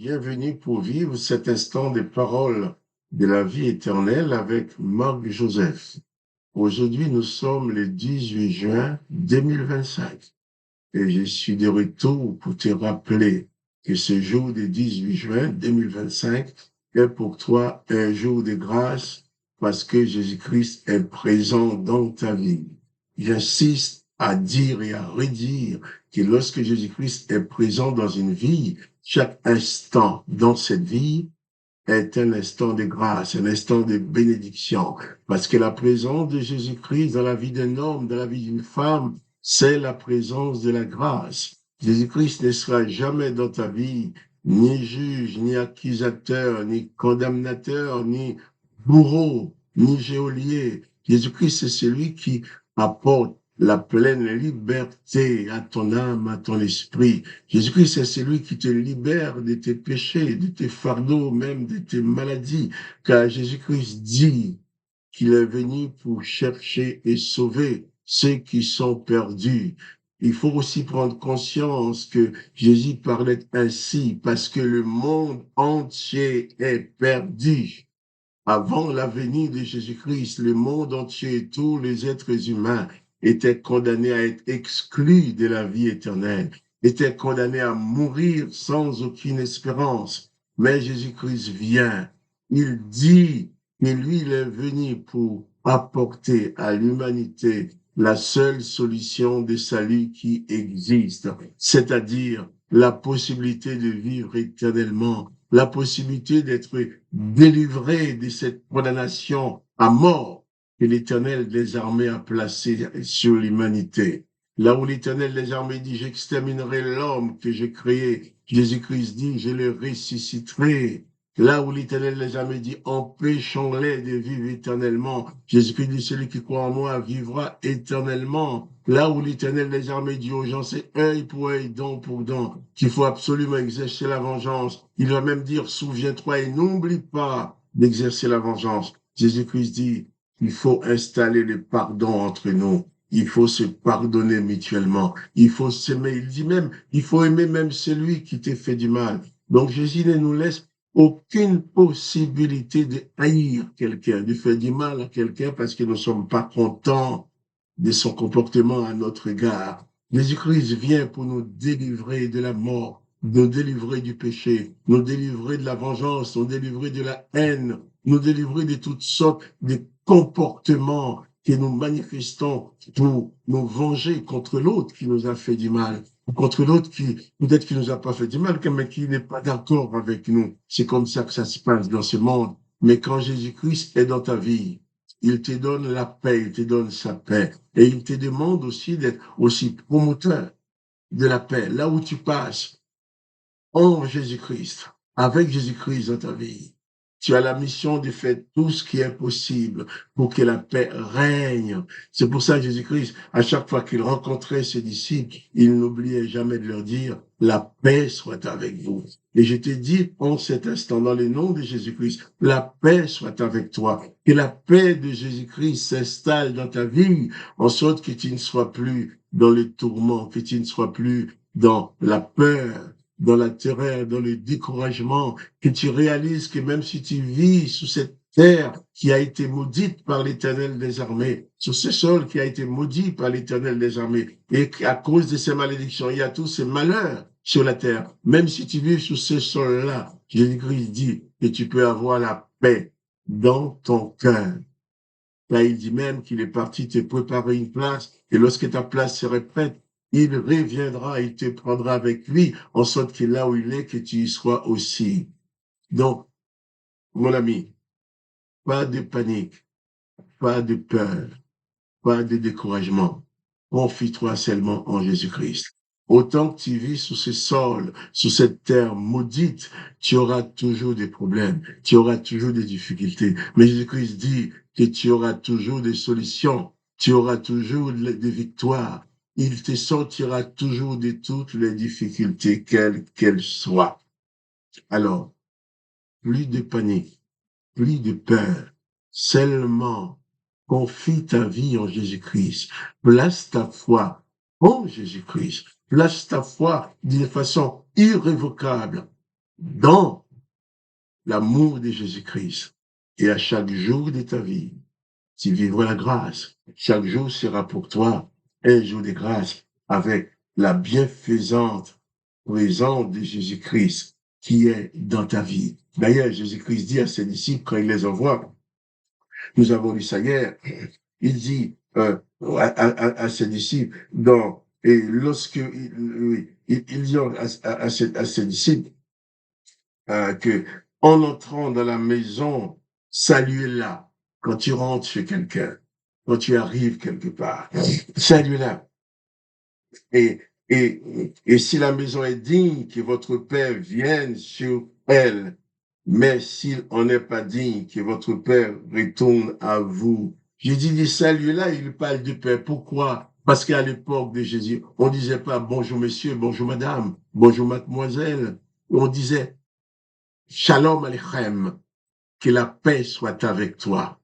Bienvenue pour vivre cet instant des paroles de la vie éternelle avec Marc Joseph. Aujourd'hui, nous sommes le 18 juin 2025 et je suis de retour pour te rappeler que ce jour du 18 juin 2025 est pour toi un jour de grâce parce que Jésus-Christ est présent dans ta vie. J'insiste à dire et à redire que lorsque Jésus-Christ est présent dans une vie, chaque instant dans cette vie est un instant de grâce, un instant de bénédiction, parce que la présence de Jésus-Christ dans la vie d'un homme, dans la vie d'une femme, c'est la présence de la grâce. Jésus-Christ ne sera jamais dans ta vie ni juge, ni accusateur, ni condamnateur, ni bourreau, ni geôlier. Jésus-Christ, c'est celui qui apporte la pleine liberté à ton âme, à ton esprit. Jésus-Christ, c'est celui qui te libère de tes péchés, de tes fardeaux, même de tes maladies. Car Jésus-Christ dit qu'il est venu pour chercher et sauver ceux qui sont perdus. Il faut aussi prendre conscience que Jésus parlait ainsi parce que le monde entier est perdu. Avant la venue de Jésus-Christ, le monde entier et tous les êtres humains étaient condamnés à être exclus de la vie éternelle, étaient condamnés à mourir sans aucune espérance. Mais Jésus-Christ vient. Il dit que lui, il est venu pour apporter à l'humanité la seule solution de salut qui existe, c'est-à-dire la possibilité de vivre éternellement, la possibilité d'être délivré de cette condamnation à mort que l'Éternel des armées a placée sur l'humanité. Là où l'Éternel des armées dit, j'exterminerai l'homme que j'ai créé, Jésus-Christ dit, je le ressusciterai. Là où l'Éternel des armées dit, empêchons-les de vivre éternellement. Jésus-Christ dit, celui qui croit en moi vivra éternellement. Là où l'Éternel des armées dit aux gens, c'est œil pour œil, dent pour dent, qu'il faut absolument exercer la vengeance. Il va même dire, souviens-toi et n'oublie pas d'exercer la vengeance. Jésus-Christ dit, il faut installer le pardon entre nous. Il faut se pardonner mutuellement. Il faut s'aimer. Il dit même, il faut aimer même celui qui t'a fait du mal. Donc Jésus ne nous laisse aucune possibilité de haïr quelqu'un, de faire du mal à quelqu'un parce que nous ne sommes pas contents de son comportement à notre égard. Jésus-Christ vient pour nous délivrer de la mort, nous délivrer du péché, nous délivrer de la vengeance, nous délivrer de la haine, nous délivrer de toutes sortes de comportements que nous manifestons pour nous venger contre l'autre qui nous a fait du mal, contre l'autre qui, peut-être qui nous a pas fait du mal, mais qui n'est pas d'accord avec nous. C'est comme ça que ça se passe dans ce monde. Mais quand Jésus-Christ est dans ta vie, il te donne la paix, il te donne sa paix. Et il te demande aussi d'être aussi promoteur de la paix. Là où tu passes, en Jésus-Christ, avec Jésus-Christ dans ta vie, tu as la mission de faire tout ce qui est possible pour que la paix règne. C'est pour ça que Jésus-Christ, à chaque fois qu'il rencontrait ses disciples, il n'oubliait jamais de leur dire, la paix soit avec vous. Et je te dis en cet instant, dans le nom de Jésus-Christ, la paix soit avec toi. Que la paix de Jésus-Christ s'installe dans ta vie, en sorte que tu ne sois plus dans le tourment, que tu ne sois plus dans la peur, dans la terreur, dans le découragement, que tu réalises que même si tu vis sous cette terre qui a été maudite par l'Éternel des armées, sur ce sol qui a été maudit par l'Éternel des armées, et qu'à cause de ces malédictions, il y a tous ces malheurs sur la terre. Même si tu vis sous ce sol-là, Jésus-Christ dit que tu peux avoir la paix dans ton cœur. Là, il dit même qu'il est parti te préparer une place, et lorsque ta place serait prête, il reviendra, il te prendra avec lui, en sorte que là où il est, que tu y sois aussi. Donc, mon ami, pas de panique, pas de peur, pas de découragement. Confie-toi seulement en Jésus-Christ. Autant que tu vis sous ce sol, sous cette terre maudite, tu auras toujours des problèmes, tu auras toujours des difficultés. Mais Jésus-Christ dit que tu auras toujours des solutions, tu auras toujours des victoires. Il te sortira toujours de toutes les difficultés, quelles qu'elles soient. Alors, plus de panique, plus de peur, seulement confie ta vie en Jésus-Christ, place ta foi en Jésus-Christ, place ta foi d'une façon irrévocable dans l'amour de Jésus-Christ. Et à chaque jour de ta vie, tu vivras la grâce. Chaque jour sera pour toi un jour de grâce avec la bienfaisante présence de Jésus-Christ qui est dans ta vie. D'ailleurs, Jésus-Christ dit à ses disciples quand il les envoie, nous avons lu ça hier, il dit à ses disciples, et lorsque il dit à ses disciples que en entrant dans la maison, saluez-la quand tu rentres chez quelqu'un, quand tu arrives quelque part, saluez-la. Et si la maison est digne, que votre Père vienne sur elle. Mais s'il en est pas digne, que votre Père retourne à vous. Jésus dit salut-là, il parle du Père. Pourquoi? Parce qu'à l'époque de Jésus, on disait pas bonjour monsieur, bonjour madame, bonjour mademoiselle. On disait shalom aleichem, que la paix soit avec toi.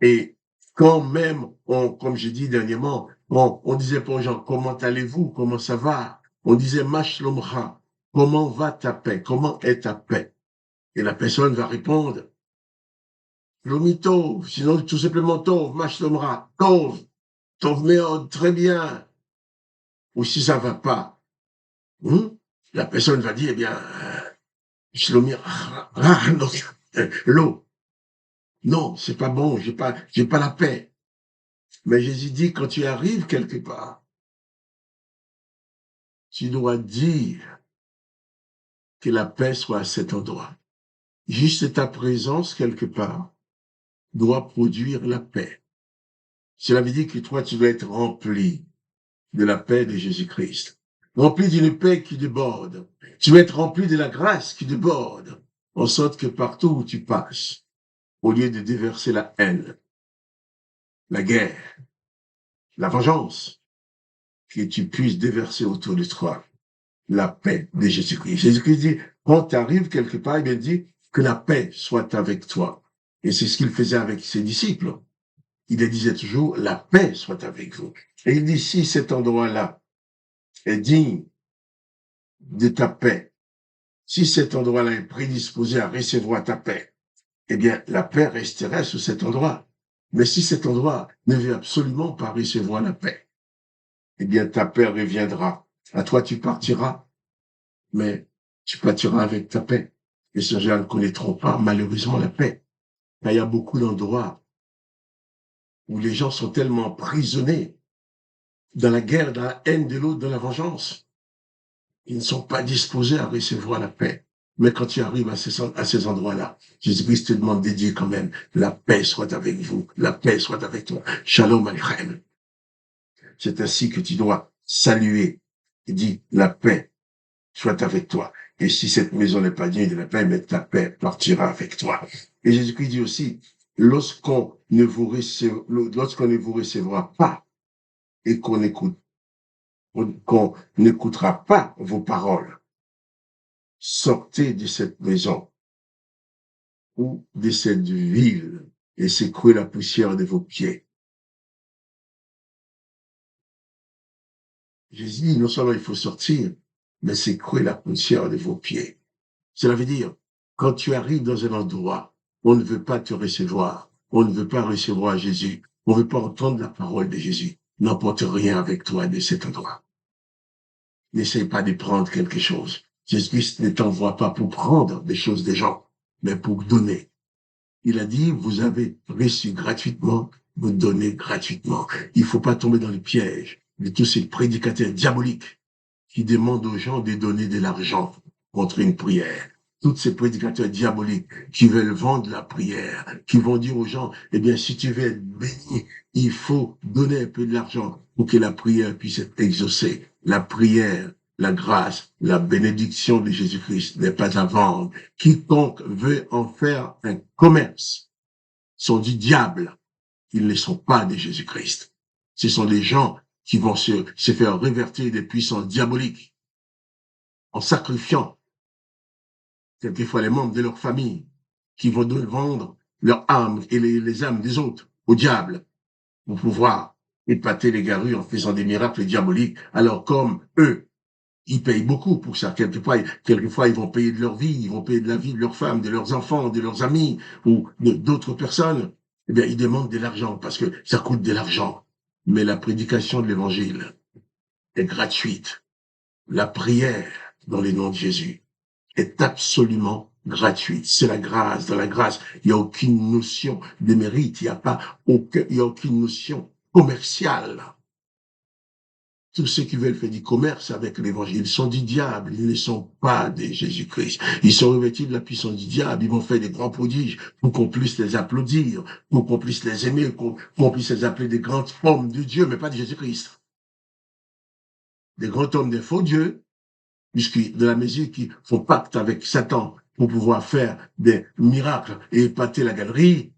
Et quand même, comme j'ai dit dernièrement, on disait pas aux gens, comment allez-vous, comment ça va? On disait, mashlomcha, comment va ta paix, comment est ta paix? Et la personne va répondre, Lomi tov, sinon tout simplement tov, mashlomra, tov, tov meod, très bien. Ou si ça va pas, la personne va dire, eh bien, shlomi, l'eau. Non, c'est pas bon, j'ai pas la paix. Mais Jésus dit, quand tu arrives quelque part, tu dois dire que la paix soit à cet endroit. Juste ta présence quelque part doit produire la paix. Cela veut dire que toi, tu dois être rempli de la paix de Jésus-Christ, rempli d'une paix qui déborde. Tu dois être rempli de la grâce qui déborde, en sorte que partout où tu passes, au lieu de déverser la haine, la guerre, la vengeance, que tu puisses déverser autour de toi la paix de Jésus-Christ. Jésus-Christ dit, quand tu arrives quelque part, il dit que la paix soit avec toi. Et c'est ce qu'il faisait avec ses disciples. Il les disait toujours, la paix soit avec vous. Et il dit, si cet endroit-là est digne de ta paix, si cet endroit-là est prédisposé à recevoir ta paix, eh bien, la paix resterait sur cet endroit. Mais si cet endroit ne veut absolument pas recevoir la paix, eh bien, ta paix reviendra. À toi, tu partiras, mais tu partiras avec ta paix. Et ces gens ne connaîtront pas, malheureusement, la paix. Car il y a beaucoup d'endroits où les gens sont tellement emprisonnés dans la guerre, dans la haine de l'autre, dans la vengeance. Ils ne sont pas disposés à recevoir la paix. Mais quand tu arrives à ces endroits-là, Jésus-Christ te demande de dire quand même, la paix soit avec vous, la paix soit avec toi. Shalom aleichem. C'est ainsi que tu dois saluer. Il dit, la paix soit avec toi. Et si cette maison n'est pas digne de la paix, mais ta paix partira avec toi. Et Jésus-Christ dit aussi, lorsqu'on ne vous recevra pas et qu'on n'écoutera pas vos paroles, sortez de cette maison ou de cette ville et secouez la poussière de vos pieds. Jésus dit, non seulement il faut sortir, mais secouer la poussière de vos pieds. Cela veut dire, quand tu arrives dans un endroit, on ne veut pas te recevoir, on ne veut pas recevoir Jésus, on ne veut pas entendre la parole de Jésus, n'emporte rien avec toi de cet endroit. N'essaye pas de prendre quelque chose. Jésus-Christ ne t'envoie pas pour prendre des choses des gens, mais pour donner. Il a dit, vous avez reçu gratuitement, vous donnez gratuitement. Il ne faut pas tomber dans le piège de tous ces prédicateurs diaboliques qui demandent aux gens de donner de l'argent contre une prière. Tous ces prédicateurs diaboliques qui veulent vendre la prière, qui vont dire aux gens, eh bien, si tu veux être béni, il faut donner un peu de l'argent pour que la prière puisse être exaucée. La prière, la grâce, la bénédiction de Jésus-Christ n'est pas à vendre. Quiconque veut en faire un commerce sont du diable. Ils ne sont pas de Jésus-Christ. Ce sont des gens qui vont se faire révertir des puissances diaboliques en sacrifiant quelquefois les membres de leur famille qui vont vendre leurs âmes et les âmes des autres au diable pour pouvoir épater les garus en faisant des miracles diaboliques. Alors comme eux, Ils payent beaucoup pour ça. Quelquefois, ils vont payer de leur vie, ils vont payer de la vie de leurs femmes, de leurs enfants, de leurs amis ou d'autres personnes. Eh bien, ils demandent de l'argent parce que ça coûte de l'argent. Mais la prédication de l'évangile est gratuite. La prière dans les noms de Jésus est absolument gratuite. C'est la grâce. Dans la grâce, il n'y a aucune notion de mérite. Il n'y a aucune notion commerciale. Tous ceux qui veulent faire du commerce avec l'évangile sont du diable, ils ne sont pas de Jésus-Christ. Ils sont revêtus de la puissance du diable, ils vont faire des grands prodiges pour qu'on puisse les applaudir, pour qu'on puisse les aimer, qu'on puisse les appeler des grands hommes de Dieu, mais pas de Jésus-Christ. Des grands hommes des faux dieux, puisque de la mesure qu'ils font pacte avec Satan pour pouvoir faire des miracles et épater la galerie,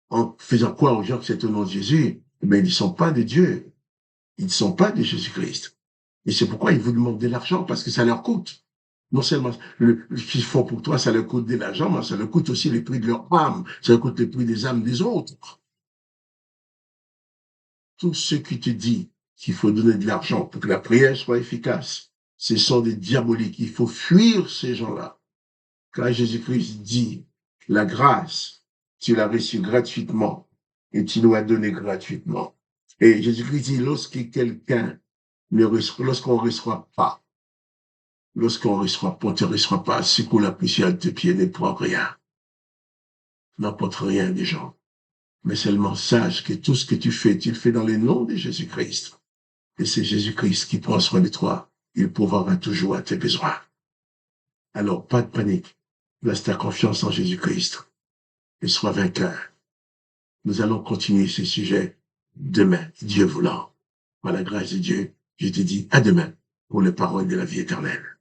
en faisant croire aux gens que c'est au nom de Jésus, mais ils ne sont pas de Dieu. Ils ne sont pas de Jésus-Christ. Et c'est pourquoi ils vous demandent de l'argent, parce que ça leur coûte. Non seulement ce qu'ils font pour toi, ça leur coûte de l'argent, mais ça leur coûte aussi les prix de leur âme, ça leur coûte les prix des âmes des autres. Tout ce qui te dit qu'il faut donner de l'argent pour que la prière soit efficace, ce sont des diaboliques. Il faut fuir ces gens-là. Car Jésus-Christ dit, la grâce, tu l'as reçue gratuitement et tu dois donner gratuitement. Et Jésus-Christ dit, lorsqu'on ne reçoit pas, lorsqu'on ne te reçoit pas, secoue la poussière de tes pieds, ne prends rien. N'emporte rien des gens. Mais seulement sache que tout ce que tu le fais dans le nom de Jésus-Christ. Et c'est Jésus-Christ qui prend soin de toi. Il pourvoira toujours à tes besoins. Alors, pas de panique. Place ta confiance en Jésus-Christ et sois vainqueur. Nous allons continuer ce sujet demain, Dieu voulant. Par la grâce de Dieu, je te dis à demain pour les paroles de la vie éternelle.